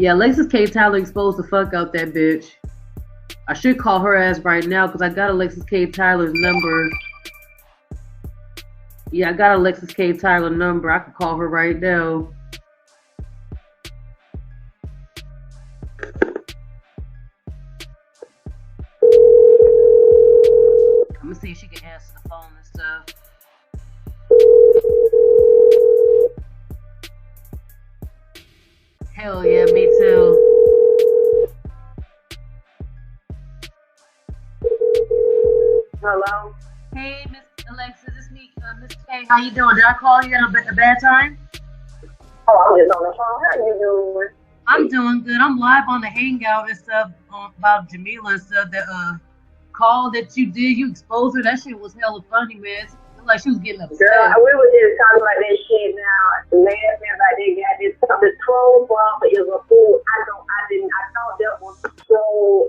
Yeah, Alexyss K. Tylor exposed the fuck out that bitch. I should call her ass right now because I got Alexyss K. Tylor's number. Yeah, I got Alexyss K. Tylor number. I could call her right now. I'm gonna see if she can answer the phone and stuff. Hell yeah, me too. Hello? Hey, Miss Alexyss, it's me, Miss K. How you doing? Did I call you at a bad time? Oh, I'm just on the phone. How you doing? I'm doing good. I'm live on the Hangout and stuff about Jamila and stuff. That call that you did, you exposed her. That shit was hella funny, man. It looked like she was getting upset. Girl, we were just talking about that shit now. Laughing about they got this. The troll barber is a fool. I thought that was troll.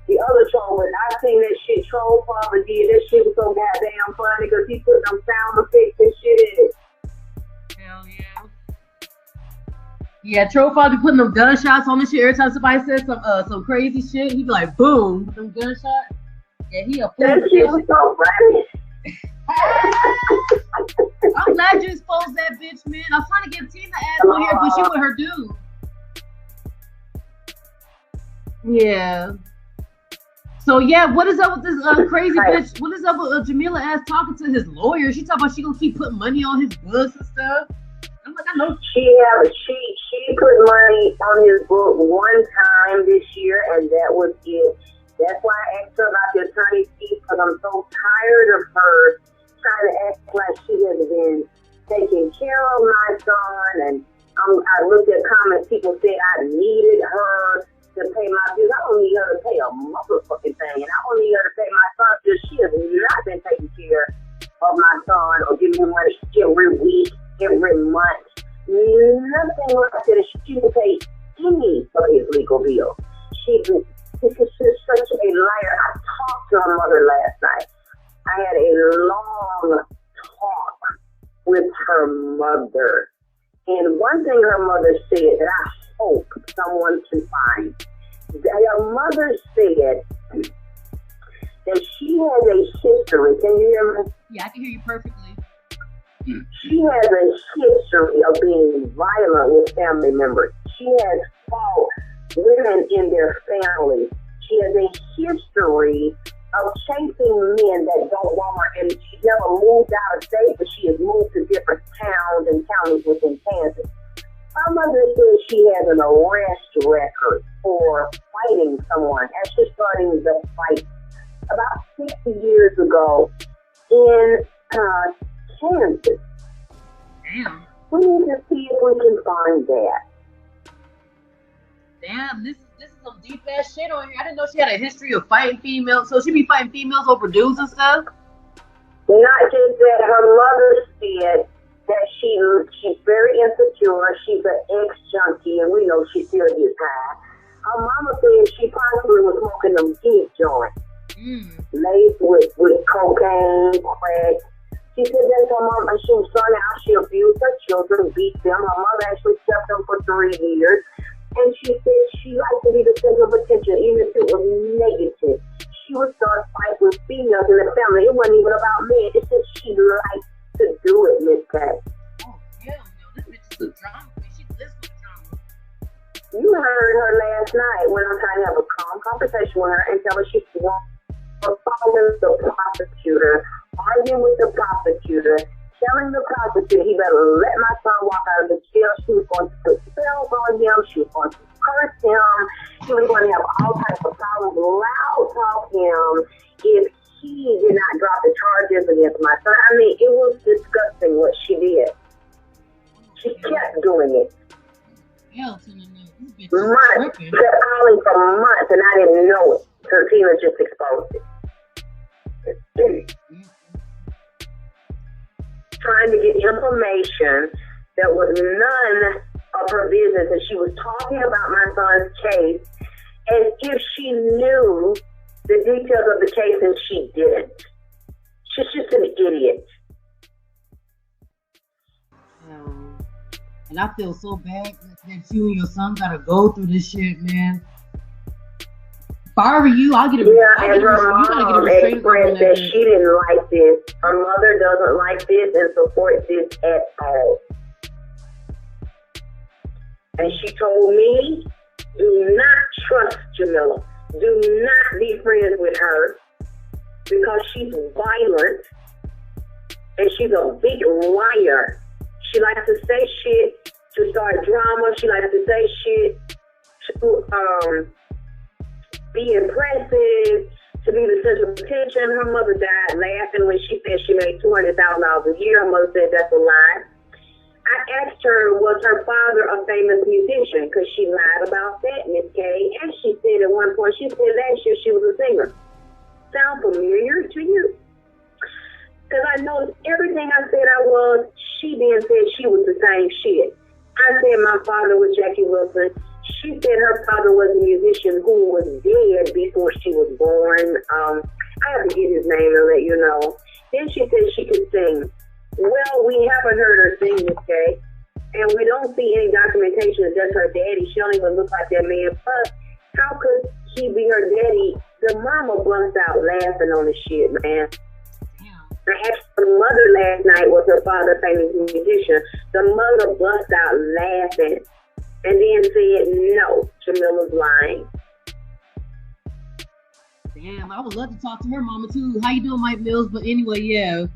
The other troll, but I seen that shit troll barber did. That shit was so goddamn funny because he put them sound effects and shit in it. Hell yeah. Yeah, Troll Father putting them gunshots on the shit. Every time somebody says some crazy shit, he be like, boom, with them gunshots. Yeah, he a fool. That shit was so funny. I'm glad you exposed that bitch, man. I was trying to get Tina ass on here, but she with her dude. Yeah. So yeah, what is up with this crazy bitch? What is up with Jamila ass talking to his lawyer? She talking about she gonna keep putting money on his books and stuff. I'm like, I know. She put money on his book one time this year, and that was it. That's why I asked her about the attorney fees, because I'm so tired of her trying to act like she has been taking care of my son. And I looked at comments, people said I needed her to pay my bills. I don't need her to pay a motherfucking thing, and I don't need her to pay my son because she has not been taking care of my son or giving me money every week, every month. Nothing like that. She didn't pay any of his legal bill. This is such a liar. I talked to her mother last night. I had a long talk with her mother. And one thing her mother said that I hope someone can find. Her mother said that she has a history. Can you hear me? Yeah, I can hear you perfectly. She has a history of being violent with family members. She has fought women in their family. She has a history of chasing men that don't want her, and she never moved out of state, but she has moved to different towns and counties within Kansas. My mother says she has an arrest record for fighting someone, actually starting the fight about 60 years ago in Kansas. Damn. We need to see if we can find that. Damn, this is some deep ass shit on here. I didn't know she had a history of fighting females. So she be fighting females over dudes and stuff? Not just that, her mother said that she's very insecure. She's an ex-junkie, and we know she still gets high. Her mama said she possibly was smoking them deep joints, laced with cocaine, crack. She said that her mom, and she was starting out, she abused her children, beat them. Her mother actually kept them for 3 years. And she said she liked to be the center of attention, even if it was negative. She would start fights with females in the family. It wasn't even about men. It's just she liked to do it, Miss Pat. Oh, hell no. This bitch is a drama queen. She lives with drama. You heard her last night when I'm trying to have a calm conversation with her and tell her she's wrong for following the prosecutor, arguing with the prosecutor, telling the prosecutor he better let my son walk out of the jail. She was going to put spells on him. She was going to curse him. She was going to have all types of problems, loud talk him if he did not drop the charges against my son. I mean, it was disgusting what she did. She kept doing it. Hell to the no. This bitch Months. is She kept calling for months, and I didn't know it. So Tina just exposed it. Trying to get information that was none of her business, and she was talking about my son's case as if she knew the details of the case, and she didn't. She's just an idiot. And I feel so bad that you and your son gotta go through this shit, man. If I were you, I'll get a and her mom expressed that she didn't like this. Her mother doesn't like this and supports this at all. And she told me, do not trust Jamila. Do not be friends with her because she's violent and she's a big liar. She likes to say shit to start drama. She likes to say shit to be impressive, to be the center of attention. Her mother died laughing when she said she made $200,000 a year. Her mother said that's a lie. I asked her, was her father a famous musician? Because she lied about that, Miss K. And she said at one point, she said last year she was a singer. Sound familiar to you? Because I noticed everything I said I was, she then said she was the same shit. I said my father was Jackie Wilson. She said her father was a musician who was dead before she was born. I have to get his name and let you know. Then she said she could sing. Well, we haven't heard her sing, Miss Kay, and we don't see any documentation that that's her daddy. She don't even look like that man. Plus, how could he be her daddy? The mama bust out laughing on the shit, man. I asked the mother last night, was her father a famous musician? The mother bust out laughing and then said, no, Jamila's lying. Damn, I would love to talk to her mama too. How you doing, Mike Mills? But anyway, yeah.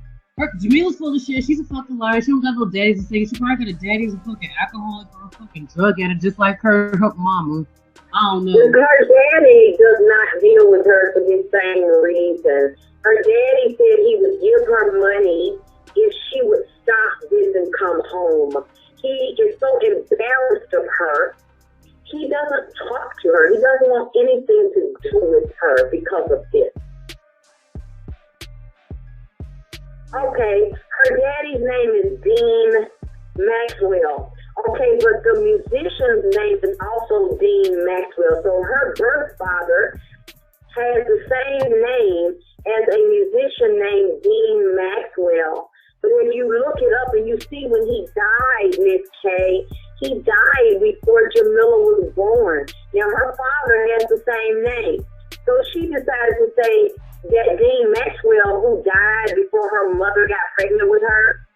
Jamila's full of shit. She's a fucking liar. She don't got no daddies to say. She probably got a daddy who's a fucking alcoholic or a fucking drug addict, just like her mama. I don't know. Her daddy does not deal with her for the same reason. Her daddy said he would give her money if she would stop this and come home. He is so embarrassed of her. He doesn't talk to her. He doesn't want anything to do with her because of this. Okay, her daddy's name is Dean Maxwell. Okay, but the musician's name is also Dean Maxwell. So her birth father has the same name as a musician named Dean Maxwell. But when you look it up and you see when he died, Miss K, he died before Jamila was born. Now her father has the same name. So she decided to say that Dean Maxwell, who died before her mother got pregnant with her,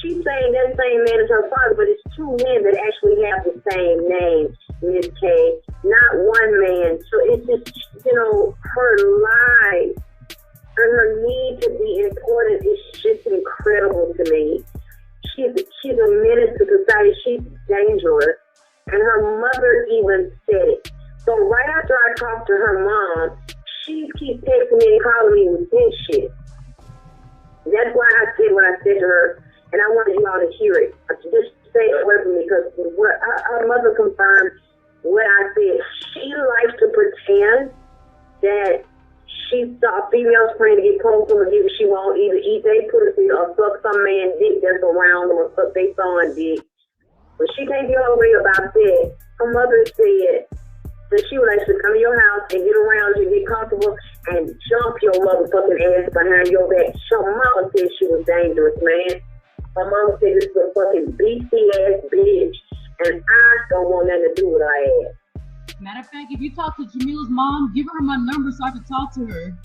she's saying that same man is her father, but it's two men that actually have the same name, Miss K, not one man. So it's just, her lies and her need to be important is just incredible to me. She's a menace to society. She's dangerous. And her mother even said it. So right after I talked to her mom, she keeps texting me and calling me with this shit. That's why I said what I said to her, and I wanted you all to hear it. Just say it away from me, because what her mother confirmed what I said. She likes to pretend that she saw females praying to get close to her, either she won't either eat their pussy or suck some man dick that's around them or suck their son dick. But she can't get her way about that. Her mother said that she would actually come to your house and get around you, get comfortable, and jump your motherfucking ass behind your back. Her mama said she was dangerous, man. My mama said this was a fucking beastie ass bitch, and I don't want nothing to do with her ass. Matter of fact, if you talk to Jamila's mom, give her my number so I can talk to her.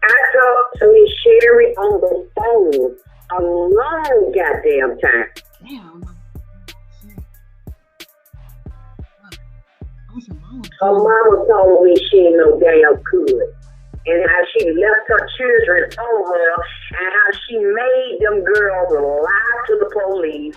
I talked to Miss Sherry on the phone a long goddamn time. Damn. Her mama told me she ain't no damn good. And how she left her children on her, and how she made them girls lie to the police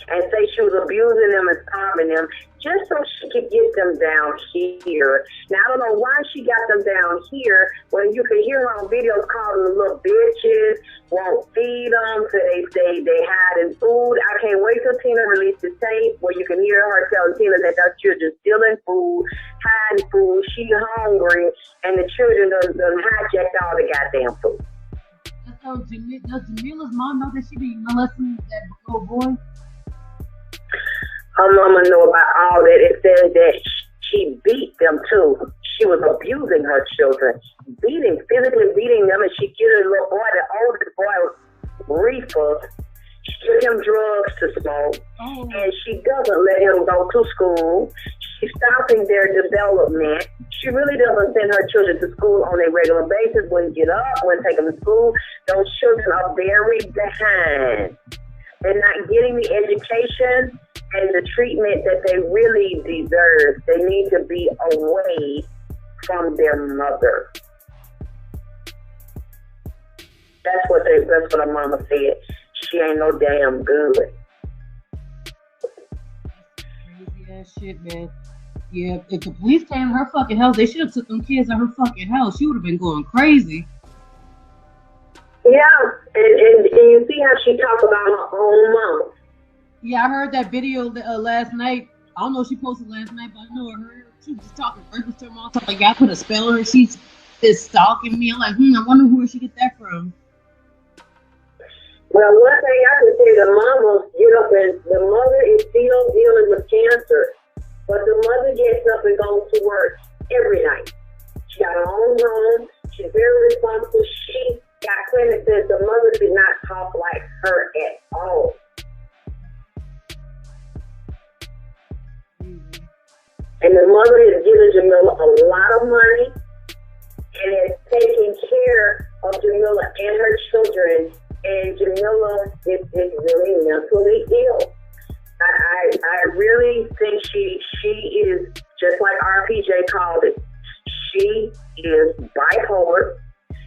and say she was abusing them and starving them just so she could get them down here. Now, I don't know why she got them down here when you can hear her on videos calling them little bitches, won't feed them, so they hiding food. I can't wait till Tina releases the tape where you can hear her telling Tina that those children stealing food, hiding food, she's hungry, and the children done hijacked all the goddamn food. So does Jamila's mom know that she be molesting that little boy? Her mama know about all that. It says that she beat them too. She was abusing her children, physically beating them, and she killed a little boy. The oldest boy was Reefer. She took him drugs to smoke, and she doesn't let him go to school. She's stopping their development. She really doesn't send her children to school on a regular basis. Wouldn't get up, wouldn't take them to school. Those children are very behind. They're not getting the education and the treatment that they really deserve. They need to be away from their mother. That's what her mama said. She ain't no damn good. Crazy ass shit, man. Yeah, if the police came to her fucking house, they should have took them kids out her fucking house. She would have been going crazy. Yeah, and you see how she talked about her own mom. Yeah, I heard that video last night. I don't know if she posted last night, but I know I heard she was just talking reckless to her mom. Like, I put a spell on her. She's stalking me. I'm like, I wonder where she get that from. Well, one thing I can say, the mama get up and the mother is still dealing with cancer, but the mother gets up and goes to work every night. She got her own home. She's very responsible. She got clinics. The mother did not talk like her at all. And the mother is giving Jamila a lot of money and is taking care of Jamila and her children. And Jamila is really mentally ill. I really think she is, just like RPJ called it, she is bipolar.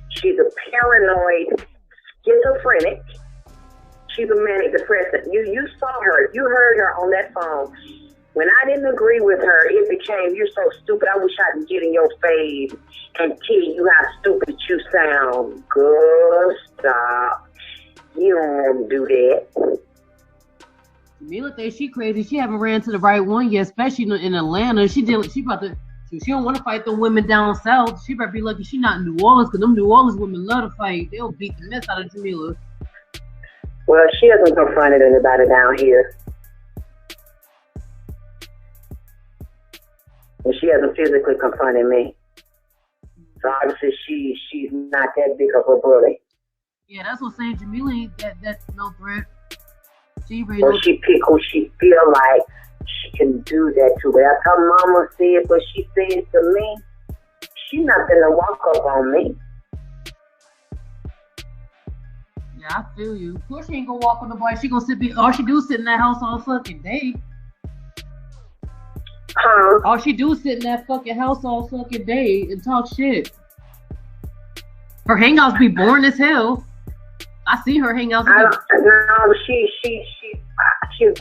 She's a paranoid schizophrenic. She's a manic depressive. You saw her. You heard her on that phone. When I didn't agree with her, it became, you're so stupid, I wish I could get in your face and tell you how stupid you sound. Girl, stop. You don't want to do that. Jamila thinks she crazy. She haven't ran to the right one yet, especially in Atlanta. She don't want to fight the women down south. She better be lucky she not in New Orleans, because them New Orleans women love to fight. They'll beat the mess out of Jamila. Well, she hasn't confronted anybody down here. And she hasn't physically confronted me. So obviously she's not that big of a bully. Yeah, that's what I'm saying. Jamila ain't that no threat. She pick who she feel like she can do that to. But as her mama said what she said to me, she not gonna walk up on me. Yeah, I feel you. Of course she ain't gonna walk on the boy. She gonna all she do is sit in that house all fucking day. Huh? All she do is sit in that fucking house all fucking day and talk shit. Her hangouts be boring as hell. I see her hangouts. No, she's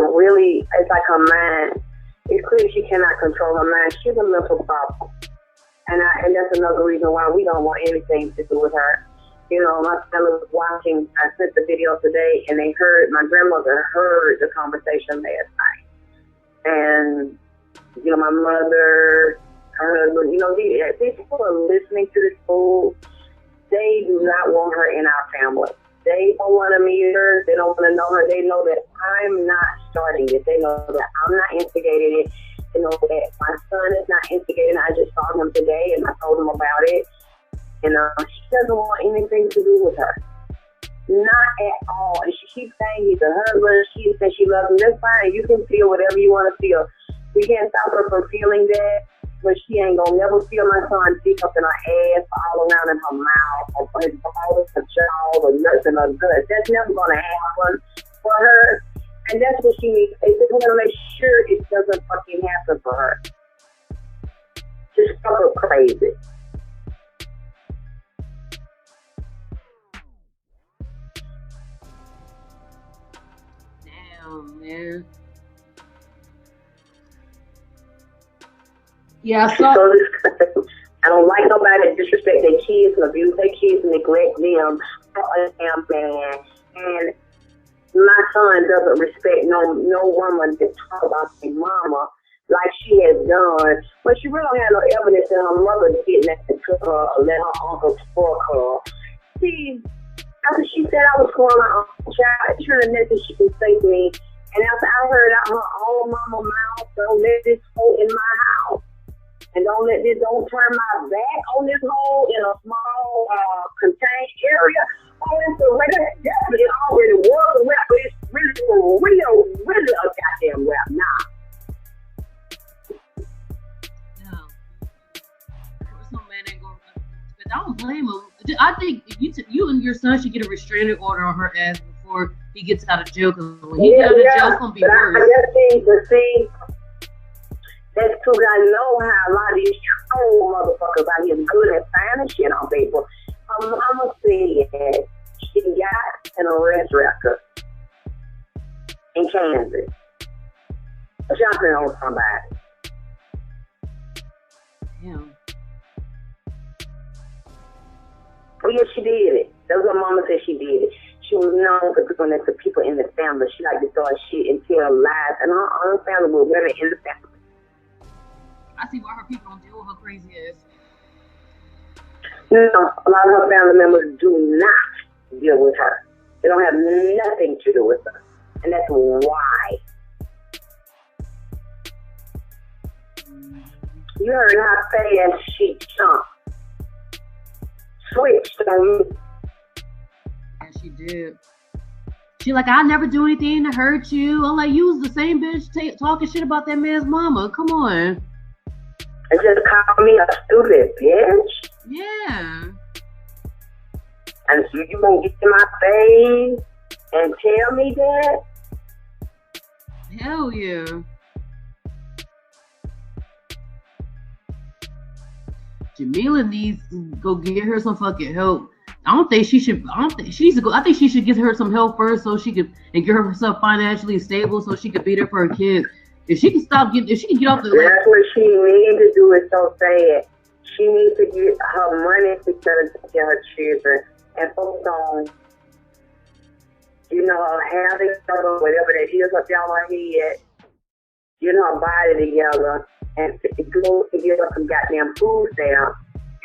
really, it's like her mind. It's clear she cannot control her mind. She's a mental problem. And that's another reason why we don't want anything to do with her. You know, my family was watching, I sent the video today, and my grandmother heard the conversation last night. And, you know, my mother, her husband, you know, these people are listening to this fool. They do not want her in our family. They don't want to meet her. They don't want to know her. They know that I'm not starting it. They know that I'm not instigating it. They know that my son is not instigating it. I just saw him today and I told him about it. And she doesn't want anything to do with her. Not at all. And she keeps saying he's a husband. She says she loves him. That's fine. You can feel whatever you want to feel. We can't stop her from feeling that. But she ain't gonna never feel my son dick up in her ass, all around in her mouth, or his balls, her jaw, or nuts in her guts. That's never gonna happen for her. And that's what she needs. We're gonna make sure it doesn't fucking happen for her. Just fuck her crazy. Damn, man. Yeah, I don't like nobody that disrespect their kids and abuse their kids and neglect them. Man. And my son doesn't respect no woman that talk about their mama like she has done. But she really don't have no evidence that her mother did nothing to her or let her uncle fuck her. See, after she said I was calling my own child, it's really nothing she can say to me. And after I heard out her own mama mouth, don't let this hoe in my house. And don't turn my back on this hole in a small contained area. Oh, it's definitely already was a rap, but it's really a goddamn rap. Nah. No. Some man ain't gonna. But I don't blame him. I think if you and your son should get a restraining order on her ass before he gets out of jail. Because when he gets out of jail, it's gonna be worse. I just think to see. That's too. I know how a lot of these troll motherfuckers out here good at finding shit on people. Mama said she got an arrest record in Kansas. Jumping on somebody. Damn. Oh yeah, she did it. That's what Mama said she did it. She was known for doing that to people in the family. She liked to start shit and tell lies, and her own family were women in the family. I see why her people don't deal with her crazy ass. No, a lot of her family members do not deal with her. They don't have nothing to do with her. And that's why. You heard how fast she jumped. Switched on me. Yeah, she did. She like, I never do anything to hurt you. I'm like, you was the same bitch talking shit about that man's mama. Come on. And just call me a stupid bitch. Yeah. And so you gonna get in my face and tell me that? Hell yeah. Jamila needs to go get her some fucking help. I think she should get her some help first so she could and get herself financially stable so she could be there for her kids. If she can get off the. That's what she needs to do. Is so sad. She needs to get her money together to get her children and focus on, having whatever that is up down her head, getting her body together, and go to get her some goddamn food down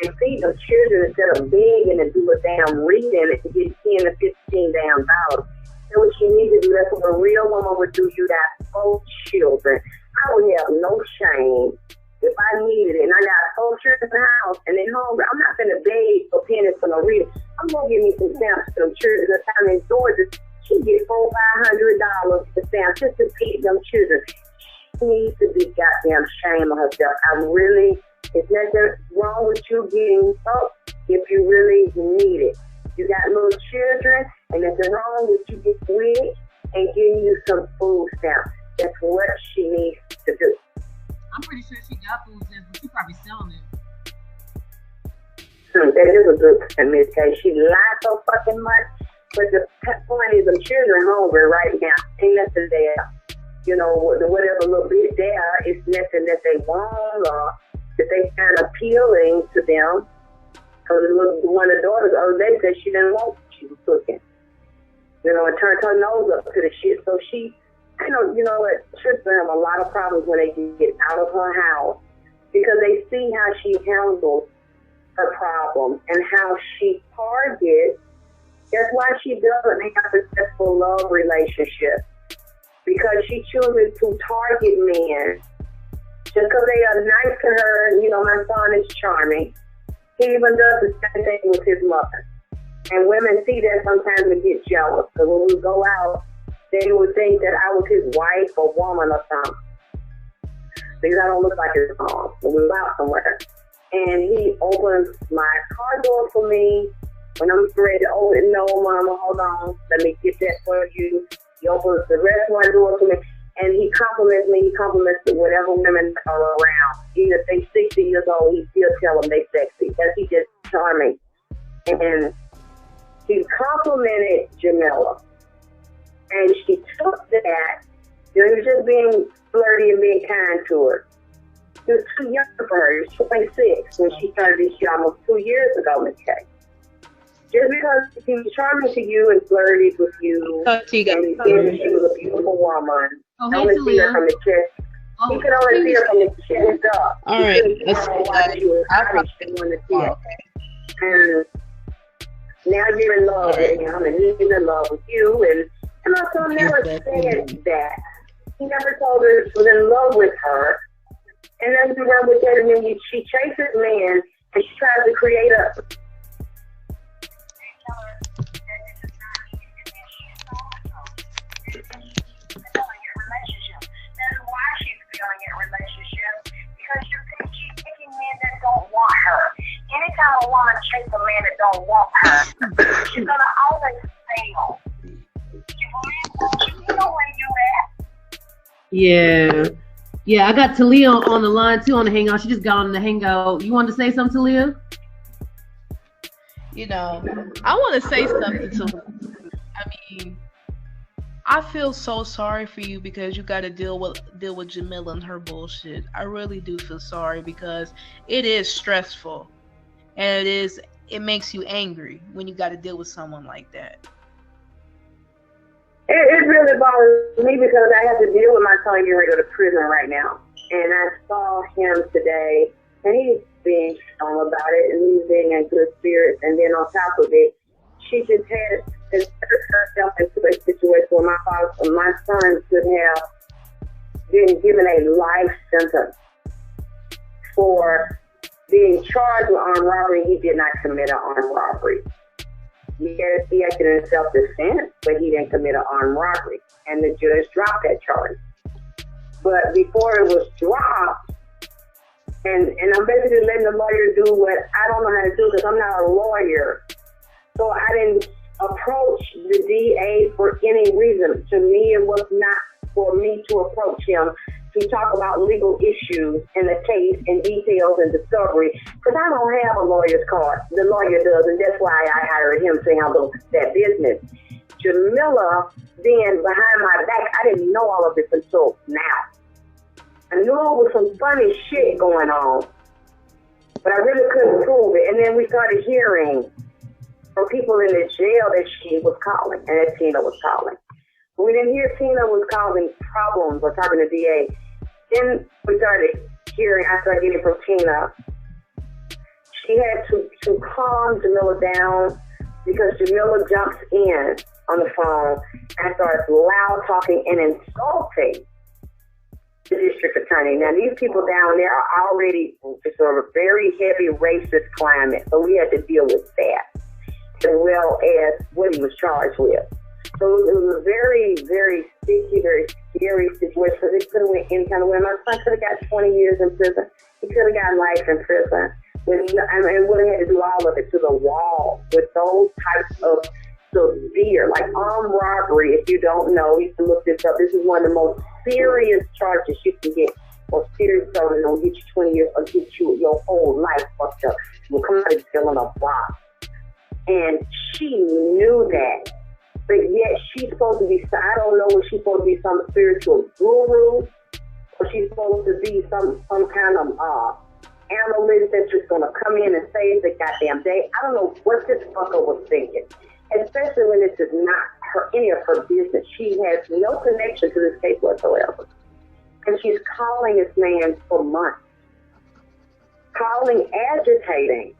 and feed the children instead of begging to do a damn reading and to get 10 to 15 damn dollars. That's what she needs to do. That's what a real woman would do. You got 4 children. I would have no shame if I needed it. And I got 4 children in the house and they're hungry. I'm not going to beg for pennies for no reason. I'm going to give me some stamps for them children. The time in Georgia, she get $400-500 for stamps just to feed them children. She needs to be goddamn ashamed of herself. It's nothing wrong with you getting up if you really need it. You got little children, and nothing wrong with you getting rich and getting you some food stamps. That's what she needs to do. I'm pretty sure she got food stamps, but she's probably selling it. That is a good case. She lied so fucking much, but the point is, the children hungry right now. Ain't nothing there. Whatever little bit there is nothing that they want or that they find appealing to them. Because one of the daughters the other day said she didn't want what she was cooking. And turned her nose up to the shit. So she, it trips them a lot of problems when they get out of her house because they see how she handles her problems and how she targets. That's why she doesn't have a successful love relationship. Because she chooses to target men just because they are nice to her. My son is charming. He even does the same thing with his mother. And women see that sometimes and get jealous. Because when we go out, they would think that I was his wife or woman or something. Because I don't look like his mom when we go out somewhere. And he opens my car door for me. When I'm ready to open it, no, mama, hold on. Let me get that for you. He opens the restaurant door for me. And he compliments me. He compliments whatever women are around. Even if they 60 years old, he still tell them they sexy. Because he's just charming. And he complimented Jamila. And she took that. He was just being flirty and being kind to her. He was too young for her. She was 26 when she started this shit almost 2 years ago, Miss Kay. Just because he was charming to you and flirty with you, and she was a beautiful woman. Oh, only see her from the chest. He could only see her from the chest up. All right. And now you're in love with him, and he's in love with you. And my son never said that. He never told her he was in love with her. And nothing wrong with that. And then she chases men, and she tries to create a... don't want her. She's gonna always fail. You know where you at. Yeah. Yeah, I got Talia on the line too on the hangout. She just got on the hangout. You wanted to say something, Talia? You know, I want to say something to. I mean, I feel so sorry for you because you got to deal with Jamila and her bullshit. I really do feel sorry because it is stressful, and it makes you angry when you got to deal with someone like that. It really bothers me because I have to deal with my son getting ready to go to prison right now. And I saw him today, and he's being strong about it, and he's being in good spirits. And then on top of it, she just had inserted herself into a situation where my son could have been given a life sentence for being charged with armed robbery. He did not commit an armed robbery. Yes, he acted in self-defense, but he didn't commit an armed robbery. And the judge dropped that charge. But before it was dropped, and I'm basically letting the lawyer do what I don't know how to do because I'm not a lawyer. So I didn't approach the DA for any reason. To me, it was not for me to approach him to talk about legal issues in the case and details and discovery, because I don't have a lawyer's card. The lawyer does, and that's why I hired him to handle that business. Jamila, then behind my back, I didn't know all of this until now. I knew it was some funny shit going on, but I really couldn't prove it. And then we started hearing from people in the jail that she was calling, and that Tina was calling. We didn't hear Tina was causing problems or talking to DA. Then we started hearing, I started getting from Tina. She had to calm Jamila down because Jamila jumps in on the phone and starts loud talking and insulting the district attorney. Now, these people down there are already sort of a very heavy racist climate, so we had to deal with that, as well as what he was charged with. So it was a very, very sticky, very scary situation because it could have went any kind of way. My son could have got 20 years in prison. He could have got life in prison. And would have had to do all of it to the wall with those types of severe, like armed robbery. If you don't know, you can look this up. This is one of the most serious charges you can get. Or serious charges will get you 20 years or get you your whole life fucked up. You'll come out of jail in a box. And she knew that. But yet she's supposed to be, I don't know if she's supposed to be some spiritual guru or she's supposed to be some kind of analyst that's just going to come in and save the goddamn day. I don't know what this fucker was thinking, especially when this is not any of her business. She has no connection to this case whatsoever. And she's calling this man for months, agitating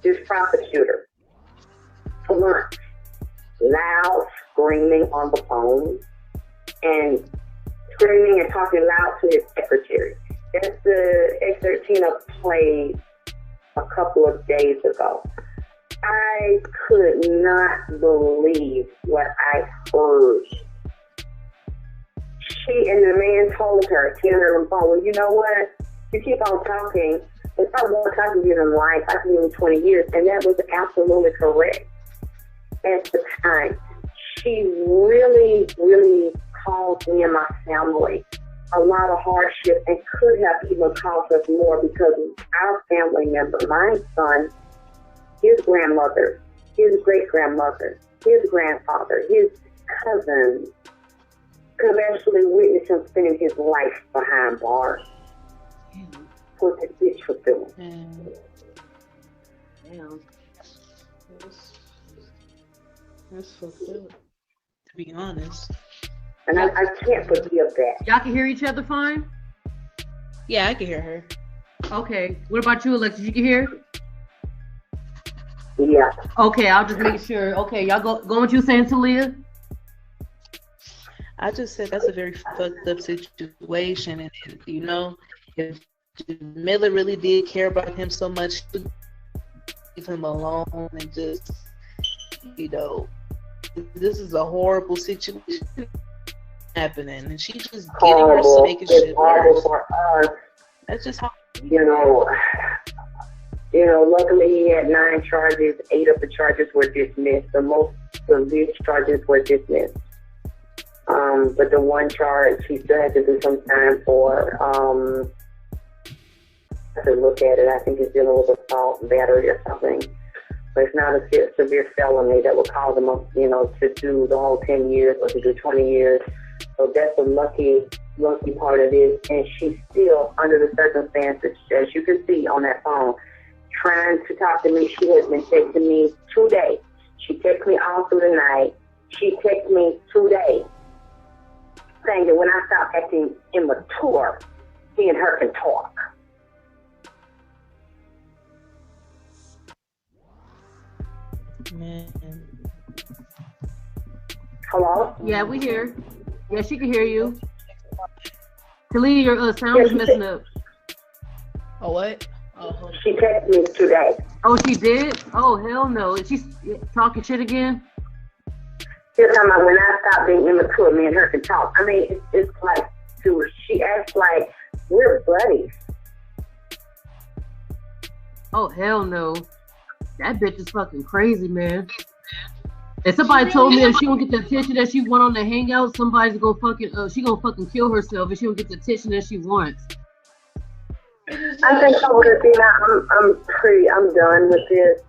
this prosecutor for months. Loud screaming on the phone and screaming and talking loud to his secretary. That's the excerpt Tina played a couple of days ago. I could not believe what I heard. She and the man told her, Tina on the phone, well, you know what? You keep on talking. If I want, I can give him life. I can give him 20 years. And that was absolutely correct. At the time, she really, really caused me and my family a lot of hardship and could have even caused us more because our family member, my son, his grandmother, his great-grandmother, his grandfather, his cousins could have actually witnessed him spending his life behind bars. What this bitch was doing. Damn. That's fucked up, to be honest. And I can't forgive that. Y'all can hear each other fine? Yeah, I can hear her. Okay. What about you, Alexyss? You can hear? Yeah. Okay, I'll just make sure. Okay, y'all go what you saying, Talia? I just said that's a very fucked up situation, and you know, if Jamila really did care about him so much, leave him alone and just, you know, this is a horrible situation happening, and she's just getting herself making shit worse. For us. That's just how. You know, Luckily he had 9 charges. 8 of the charges were dismissed. The most severe charges were dismissed. But the one charge he still had to do some time for. To look at it, I think he's dealing with assault, battery, or something. But it's not a severe felony that would cause him, to do the whole 10 years or to do 20 years. So that's a lucky part of this. And she's still, under the circumstances, as you can see on that phone, trying to talk to me. She has been texting me today. She texted me all through the night. She texted me today saying that when I stop acting immature, he and her can talk. Man. Hello? Yeah, we hear. Yeah, she can hear you. Talia, your sound is messing up. Oh, what? Oh, she texted me today. Oh, she did? Oh, hell no. Is she talking shit again? She's talking about when I stop being immature, me and her can talk. I mean, it's like, dude, she acts like we're buddies. Oh, hell no. That bitch is fucking crazy, man. And somebody told me if she don't get the attention that she want on the hangout, somebody's gonna fucking, she gonna fucking kill herself if she don't get the attention that she wants. I think so, because I'm done with this.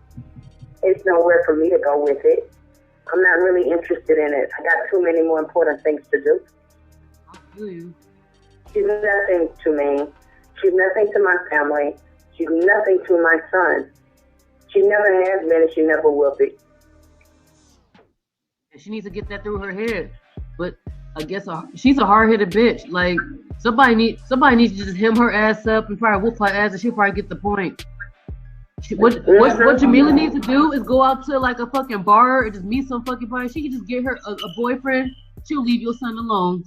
It's nowhere for me to go with it. I'm not really interested in it. I got too many more important things to do. I feel you. She's nothing to me. She's nothing to my family. She's nothing to my son. She never has been and she never will be. And she needs to get that through her head. But I guess she's a hard-headed bitch. Like, somebody needs to just hem her ass up and probably whoop her ass and she'll probably get the point. What Jamila needs to do is go out to like a fucking bar and just meet some fucking body. She can just get her a boyfriend. She'll leave your son alone.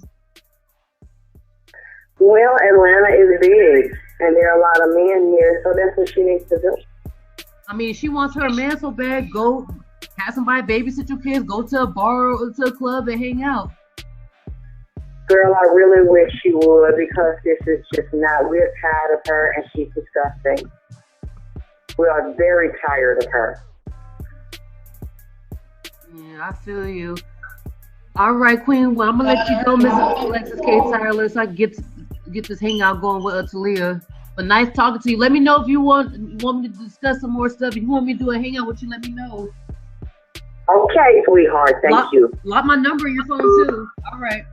Well, Atlanta is big and there are a lot of men here, so that's what she needs to do. I mean, she wants her man so bad, go have somebody babysit your kids, go to a bar or to a club and hang out. Girl, I really wish she would, because this is just not, we're tired of her and she's disgusting. We are very tired of her. Yeah, I feel you. All right, Queen. Well, I'm gonna let you go, Mrs. Alexyss K. Tylor, so I can get this hangout going with Talia. But nice talking to you. Let me know if you want me to discuss some more stuff. If you want me to do a hangout with you, let me know. Okay, sweetheart. Thank you. Lock my number in your phone too. All right.